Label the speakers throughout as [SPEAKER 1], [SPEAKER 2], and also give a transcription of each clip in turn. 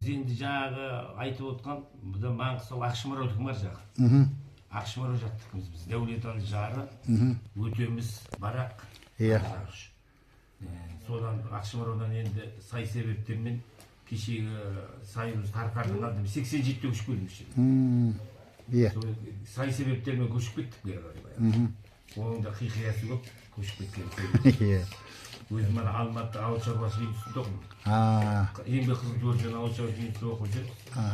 [SPEAKER 1] Енді жаңағы айтып отқан бұда Маңғыстау Ақшымыраудың бар жағы. Ақшымырау жаттық біз. Дәулеталы жары, өтеміз барақ.
[SPEAKER 2] Иә.
[SPEAKER 1] Содан Ақшымыраудан енді сай себептермен кешегі сайымыз Тарқардың алдым 87-те көшіп келдім.
[SPEAKER 2] Иә.
[SPEAKER 1] Сай себептермен көшіп кеттік бері қарай. Оның да хикаясы көп көшіп кеткен.
[SPEAKER 2] Иә.
[SPEAKER 1] Өзім ана Алматы ауыл шаруашылығы институтында оқыдым. Еңбек қызметі өрген ауыл шаруашылығы институтында оқып жүріп,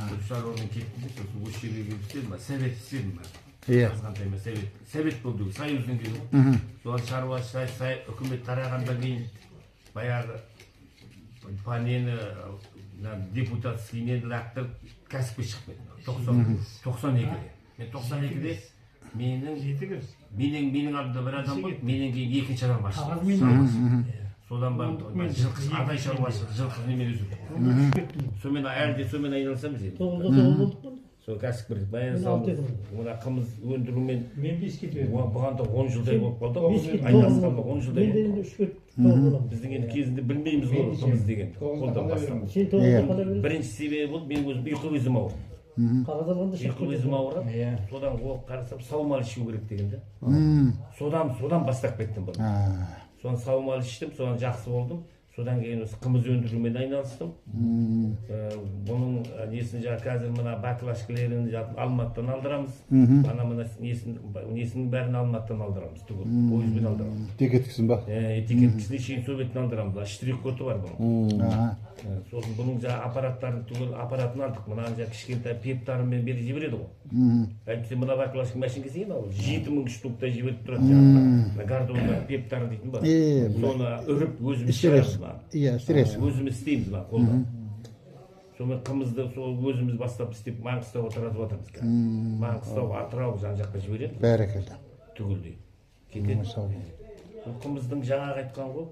[SPEAKER 1] осы шаруамен кеттім де, сосын осы жерге келіп істедім, совет істедім бар.
[SPEAKER 2] Иә.
[SPEAKER 1] Жазғандайма совет болды, союздың келді. Соған шаруашылық үкімет тарағандан кейін баяғы нені депутатский нені лақтырып кәсіпке шығып кеттім. 92-де. Мен 92-де менің алдымда бір адам болды, менен кейін екінші адам ашты. Содан бар, адай шаруашылығы, жылқы немен өсірдім. Сонымен әлде сонымен айналысамыз енді. Сол кәсіпкерлік баян салды. Мына қымыз өндірумен бұған да 10 жылдай болып қалды. Айналысқанға 10 жылдай болды. Біздің енді кезінде білмейміз ғой қымыз дегенді. Қолдан бастап. Бірінші себебі болды, мен өзім ұйқы өзім ауырдым. Ұйқы өзім ауырып, содан қоғып қарасам саумал ішу керек дегенде. Содан бастап кеттім бұл. Содан саумал іштім, содан жақсы болдым. Содан кейін осы қымыз өндірумен айналыстым. Бұның несін жаңа қазір мына баклажкілерін Алматыдан алдырамыз. Ана мына несінің бәрін Алматыдан алдырамыз. Пойызбен алдырамыз.
[SPEAKER 2] Тикеткісін ба?
[SPEAKER 1] Тикеткісіне шейін советтен алдырамыз. Штрих-коды бар бұның. Сосын бұның жаңа аппараттарын түгел аппаратын алдық. Мына жаңа кішкентай пептарымен бері жібереді ғой. Әйтсе мына баклажка машинкасы ең ал 7000 штукта жіберіп тұрады жаңағы. Гардонда пептар дейтін бар. Соны үріп өзіміз шығарамыз.
[SPEAKER 2] Иә, стресс.
[SPEAKER 1] Өзіміз істейміз мына қолда. Сонымен қымызды өзіміз бастап істеп Маңғыстауға таратып жатырмыз. Маңғыстау, Атырау жан-жаққа жібереді.
[SPEAKER 2] Бәрекелді.
[SPEAKER 1] Түгелдей. Кетеді. Қымыздың жаңағы айтқан ғой,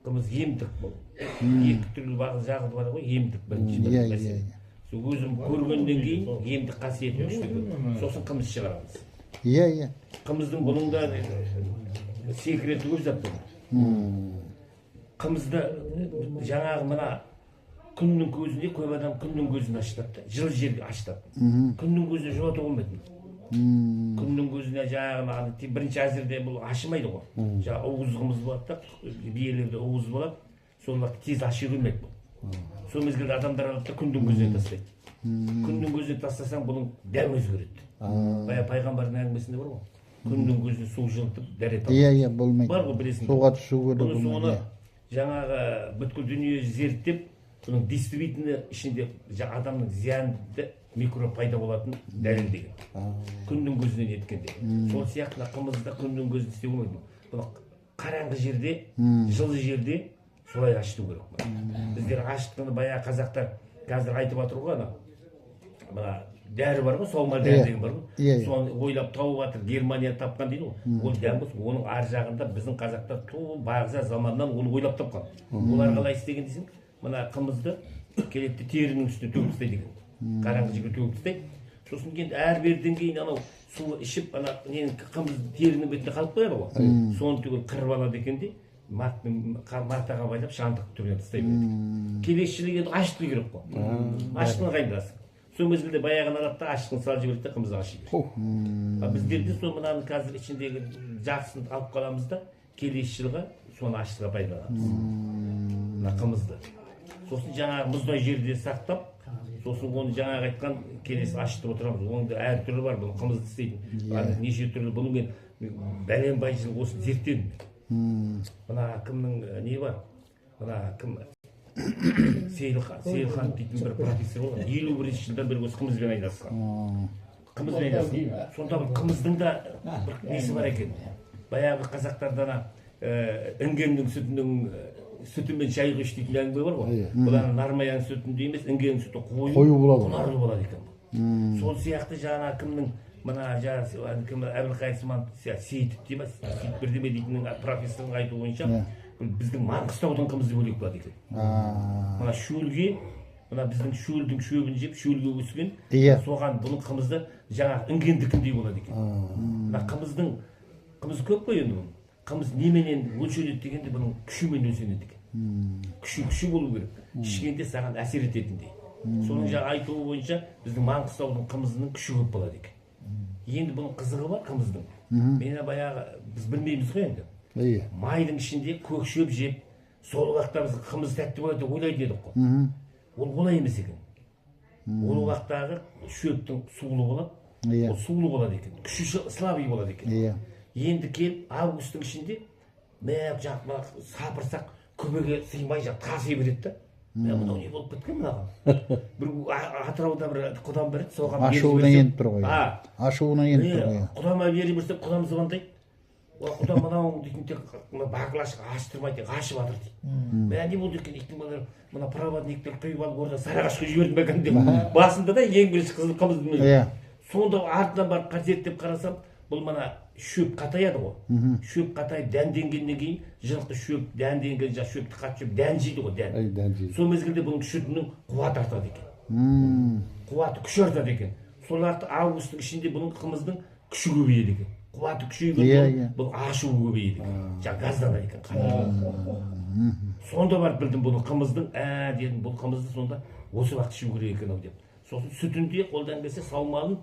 [SPEAKER 1] қымыз емдік бұл. Екі түрлі жағы бар ғой, емдік бірінші. Өзім көргеннен кейін емдік қасиеті күшті. Сосын қымыз шығарамыз.
[SPEAKER 2] Иә.
[SPEAKER 1] Қымыздың бұның да секреті көп зат бар. Қымызды жаңағы мына күннің көзінде көп адам күннің көзін ашытады, жылы жерге ашытады. Күннің көзіне жауату болмайды. Күннің көзіне жаңағы бірінші әзірде бұл ашымайды ғой. Жаңағы уыз қымыз болады да, биелерде уыз болады, сол уақытта тез ашы келмейді бұл. Сол мезгілде адамдар алады да күннің көзіне тастайды. Күннің көзіне тастасаң бұның дәм өзгереді. Бая пайғамбардың әңгімесінде бар ғой. Күннің көзіне су жылытып дәрет алады.
[SPEAKER 2] Иә, болмайды.
[SPEAKER 1] Бар ғой білесің.
[SPEAKER 2] Суға түсу керек.
[SPEAKER 1] Бұны соны жаңағы бүткіл дүние зерттеп, бұның действительно ішінде адамның зиянды микроб пайда болатын дәлелдеген. Күннің көзінен еткенде. Сол сияқты қымызда күннің көзін істеу болмайды. Бұны қараңғы жерде, жылы жерде солай ашыту керек. Біздер ашытқаны баяғы қазақтар қазір айтып жатыр ғой, мына дәрі бар ғой, саумал дәрі деген бар ғой. Соны ойлап тауып жатыр, Германия тапқан дейді ғой. Ол дәм болсын, оның ар жағында біздің қазақтар бағза заманнан оны ойлап тапқан. Олар қалай істеген десең, мына қымызды келетті терінің үстіне төгіп тастайды екен. Қараңғы жерге төгіп тастайды. Сосын кейін әр берден кейін анау суы ішіп, ана қымыз терінің бетінде қалып қояды ғой. Соны түгел қырып алады екен де, мартаға байлап шандық түріне тастай береді. Келесі жылы енді ашыту керек қой. Ашытқаны қайындасың. Сол мезгілде баяғын алады да ашытқын салып жібереді де қымызды аши береді. Біздерде сол мынаны қазір ішіндегі жақсысын алып қаламыз да, келесі жылға соны ашытуға пайдаланамыз. Мына қымызды. Сосын жаңағы мұздай жерде сақтап, сосын оны жаңағы айтқан келесі ашытып отырамыз. Оның да әр түрі бар, бұл қымызды істейтін. Неше түрлі бұны мен бәленбай жыл осы зерттедім. Мына кімнің не бар? Мына кім? Сейілхан дейтін бір профессор болған. 51 жылдан бері осы қымызбен айналысқан. Қымызбен айналысқан. Сонда қымыздың да бір несі бар екен. Баяғы қазақтарда інгеннің сүтімен шай қыш дейтін әңгіме бар ғой. Бұлар нармаяның сүтінде емес, інгеннің сүті қою құнарлы болады екен. Сол сияқты жаңа кімнің мына Әбілқайыр Сейітов дейміз, Сейіт бірдеме дейтін профессордың айтуы бойынша біздің Маңғыстаудың қымызы бөлек болады екен. Мына шөлге, мына біздің шөлдің шөбін жеп, шөлге өскен, соған бұның қымызды жаңағы інгендікіндей болады екен. Мына қымыз көп қой енді бұның. Қымыз неменен өлшенеді дегенде бұның күшімен өлшенеді екен. Күші болу керек. Ішкенде саған әсер ететіндей. соның жаңа айтуы бойынша біздің Маңғыстаудың қымызының күші көп болады екен. Енді бұның қызығы бар қымыздың. Мен баяғы біз білмейміз ғой енді.
[SPEAKER 2] Иә.
[SPEAKER 1] Майдың ішінде көк шөп жеп, сол уақытта біз қымыз тәтті болады деп ойлайды едік қой. Ол олай емес екен. Ол уақыттағы шөптің сулы болады. Ол сулы болады екен. Күші слабый болады екен.
[SPEAKER 2] Иә.
[SPEAKER 1] Енді келіп августтың ішінде сапырсақ күбеге сыймай таси береді да. Мынау не болып кеткен мынаған. Бір Атырауда бір құдам бар еді, соған
[SPEAKER 2] ашуына еніп тұр ғой. Ашуына еніп тұр ғой.
[SPEAKER 1] Құдама бере берсе құдам звондайды. Құдам мынау дейтін тек бақылашық аштырмайды, ашып жатыр дейді. Не болды екен дейтін балалар, мына проводниктер құйып алып орда Сарыағашқа жібердім екен деп. Басында да ең бірінші қызыл қымызды. Сонда артынан барып зерттеп қарасам, бұл мына шөп қатаяды ғой. Шөп қатайып дәнденгеннен кейін жылқы шөп дәнденген шөпті қатып дән жейді ғой, дән. Сол мезгілде бұның шөтінің қуаты артады екен. Қуаты күші артады екен. Сол августтың ішінде бұның қымыздың күші көбейеді екен. Қуаты күшейген бұл ашуы көбейеді екен. Жаңа газданады екен. Сонда барып білдім бұның қымыздың, дедім бұл қымызды сонда осы уақыт ішу керек екен ау деп. Сосын сүтінде қолдан келсе саумалын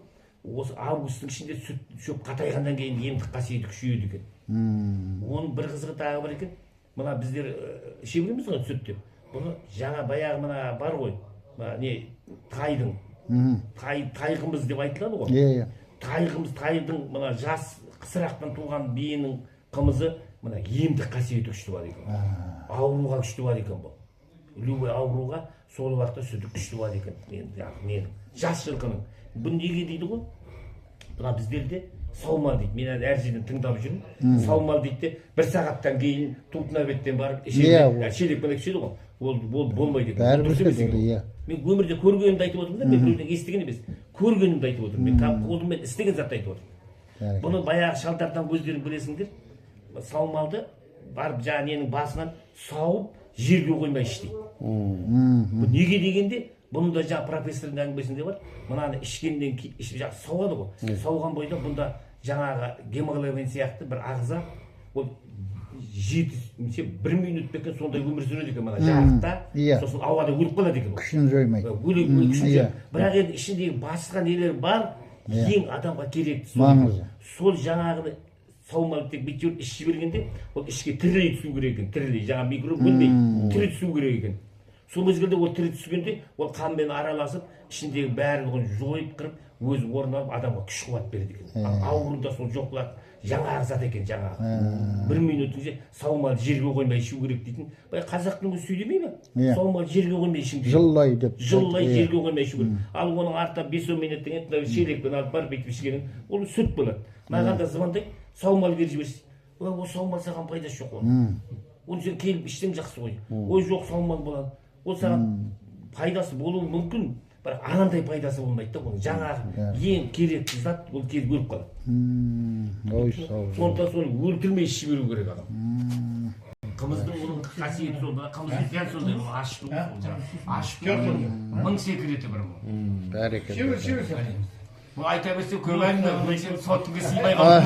[SPEAKER 1] осы августтың ішінде сүт шөп қатайғаннан кейін емдік қасиеті күшейеді екен. Оның бір қызығы тағы бар екен. Мына біздер іше береміз ғой сүт деп. Бұны жаңа баяғы мына бар ғой. Не тайдың. Тай қымыз деп айтылады ғой.
[SPEAKER 2] Иә.
[SPEAKER 1] Тай қымыз, тайдың мына жас қысырақтан туған биенің қымызы мына емдік қасиеті күшті бар екен. Ауруға күшті бар екен бұл. Любой ауруға сол уақытта сүті күшті бар екен. Жас жылқының. Бұл неге дейді ғой? Бұна біздерде саумал дейді. Мен әр жерден тыңдап жүрмін. Саумал дейді де бір сағаттан кейін тұлтына беттен барып шелекпен ішеді ғой. Ол болмайды. Мен өмірде көргенімді айтып отырмын да, мен біреуден естіген емес. Көргенімді айтып отырмын. Мен қолыммен істеген затты айтып отырмын. Бұны баяғы шалдардан өздерің білесіңдер. Саумалды барып жаңа ненің басынан сауып жерге қоймай іш дейді. Бұл неге дегенде бұның да жаңа профессордың әңгімесінде бар. Мынаны ішкеннен кейін сауады ғой. Сауған бойда бұнда жаңағы гемоглобин сияқты бір ағза ол 1 минут бекен сондай өмір сүреді екен мына жарықта. Сосын ауада өліп қалады екен.
[SPEAKER 2] Күшін жоймайды.
[SPEAKER 1] Бірақ енді ішіндегі басқа нелер бар, ең адамға керекті
[SPEAKER 2] маңызы.
[SPEAKER 1] Сол жаңағыны саумал тек бүйтіп ішіп жібергенде ол ішке тірілей түсу керек екен. Тірілей жаңа микроб өлмей тірі түсу керек екен. Сол мезгілде ол тірі түскенде ол қанмен араласып ішіндегі барлығын жойып қырып өз орнын алып адамға күш қуат береді екен. Ауруда сол жоқ қылады. Жаңа зат екен жаңағы. 1 минутыңызде саумал жерге қоймай ішу керек дейтін. Қазақтың өзі сөйлемей ме? Саумал жерге қоймай ішің керек.
[SPEAKER 2] Жыллай деп.
[SPEAKER 1] Жыллай жерге қоймай ішу керек. Ал оның артынан 5-10 минуттан кейін шелекпен алып барып бүйтіп ішкенің ол сүт болады. Маған да звондайды, саумал беріп жіберсіз. Ол саумал саған пайдасы жоқ ол. Оны сен келіп ішсең жақсы ғой. Ой жоқ саумал болады. Ол саған пайдасы болуы мүмкін, бірақ анандай пайдасы болмайды да. Оның жаңағы ең керекті зат ол келіп өліп қалады. Сонда соны өлтірмей ішіп беру керек адам. Қымыздың оның қасиеті сонда, қымыздың дәл сондай ашып мың секреті бар бұл.
[SPEAKER 2] Бәрекелді.
[SPEAKER 1] Бұл айта берсе көп әңгіме, соттың сыймай қалды.